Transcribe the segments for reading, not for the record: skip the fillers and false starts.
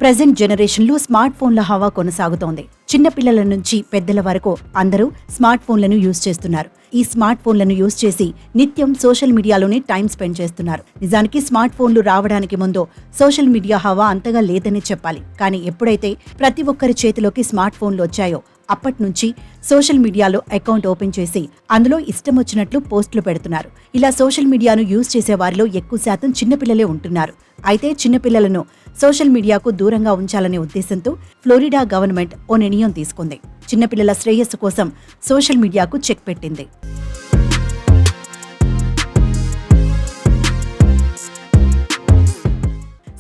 Present జనరేషన్లో smart ఫోన్ల హవా కొనసాగుతోంది. చిన్నపిల్లల నుంచి పెద్దల వరకు అందరూ స్మార్ట్ ఫోన్లను యూజ్ చేస్తున్నారు. ఈ స్మార్ట్ ఫోన్లను యూజ్ చేసి నిత్యం సోషల్ మీడియాలోనే టైం స్పెండ్ చేస్తున్నారు. నిజానికి స్మార్ట్ ఫోన్లు రావడానికి ముందు సోషల్ మీడియా హవా అంతగా లేదని చెప్పాలి. కానీ ఎప్పుడైతే ప్రతి ఒక్కరి చేతిలోకి స్మార్ట్ ఫోన్లు వచ్చాయో అప్పటి నుంచి సోషల్ మీడియాలో అకౌంట్ ఓపెన్ చేసి అందులో ఇష్టం వచ్చినట్లు పోస్టులు పెడుతున్నారు. ఇలా సోషల్ మీడియాను యూజ్ చేసే వారిలో ఎక్కువ శాతం చిన్నపిల్లలే ఉంటున్నారు. అయితే చిన్నపిల్లలను సోషల్ మీడియాకు దూరంగా ఉంచాలనే ఉద్దేశంతో ఫ్లోరిడా గవర్నమెంట్ ఓ నిర్ణయం తీసుకుంది. చిన్నపిల్లల శ్రేయస్సు కోసం సోషల్ మీడియాకు చెక్ పెట్టింది.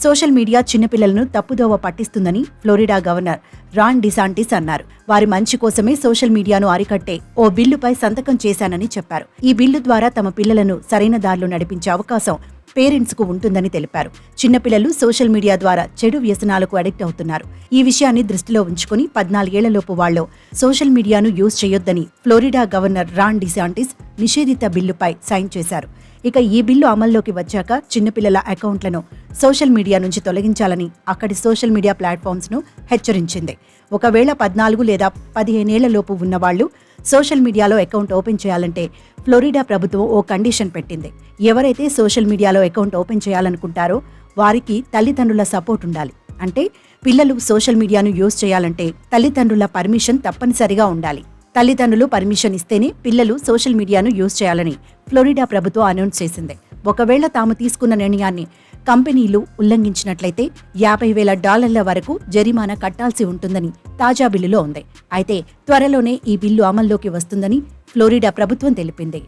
సోషల్ మీడియా చిన్నపిల్లలను తప్పుదోవ పట్టిస్తుందని ఫ్లోరిడా గవర్నర్ రాన్ డిసాంటిస్ అన్నారు. వారి మంచి కోసమే సోషల్ మీడియాను అరికట్టే ఓ బిల్లుపై సంతకం చేశానని చెప్పారు. ఈ బిల్లు ద్వారా తమ పిల్లలను సరైన దారిలో నడిపించే అవకాశం పేరెంట్స్ కు ఉంటుందని తెలిపారు. చిన్నపిల్లలు సోషల్ మీడియా ద్వారా చెడు వ్యసనాలకు అడిక్ట్ అవుతున్నారు. ఈ విషయాన్ని దృష్టిలో ఉంచుకుని 14 ఏళ్లలోపు వాళ్ళు సోషల్ మీడియాను యూజ్ చేయొద్దని ఫ్లోరిడా గవర్నర్ రాన్ డిసాంటిస్ నిషేధిత బిల్లుపై సైన్ చేశారు. ఇక ఈ బిల్లు అమల్లోకి వచ్చాక చిన్నపిల్లల అకౌంట్లను సోషల్ మీడియా నుంచి తొలగించాలని అక్కడి సోషల్ మీడియా ప్లాట్ఫామ్స్ ను హెచ్చరించింది. ఒకవేళ 14 లేదా 15 ఏళ్లలోపు ఉన్నవాళ్లు సోషల్ మీడియాలో అకౌంట్ ఓపెన్ చేయాలంటే ఫ్లోరిడా ప్రభుత్వం ఓ కండిషన్ పెట్టింది. ఎవరైతే సోషల్ మీడియాలో అకౌంట్ ఓపెన్ చేయాలనుకుంటారో వారికి తల్లిదండ్రుల సపోర్ట్ ఉండాలి. అంటే పిల్లలు సోషల్ మీడియాను యూజ్ చేయాలంటే తల్లిదండ్రుల పర్మిషన్ తప్పనిసరిగా ఉండాలి. తల్లిదండ్రులు పర్మిషన్ ఇస్తేనే పిల్లలు సోషల్ మీడియాను యూజ్ చేయాలని ఫ్లోరిడా ప్రభుత్వం అనౌన్స్ చేసింది. ఒకవేళ తాము తీసుకున్న నిర్ణయాన్ని కంపెనీలు ఉల్లంఘించినట్లయితే $50,000 వరకు జరిమానా కట్టాల్సి ఉంటుందని తాజా బిల్లులో ఉంది. అయితే త్వరలోనే ఈ బిల్లు అమల్లోకి వస్తుందని ఫ్లోరిడా ప్రభుత్వం తెలిపింది.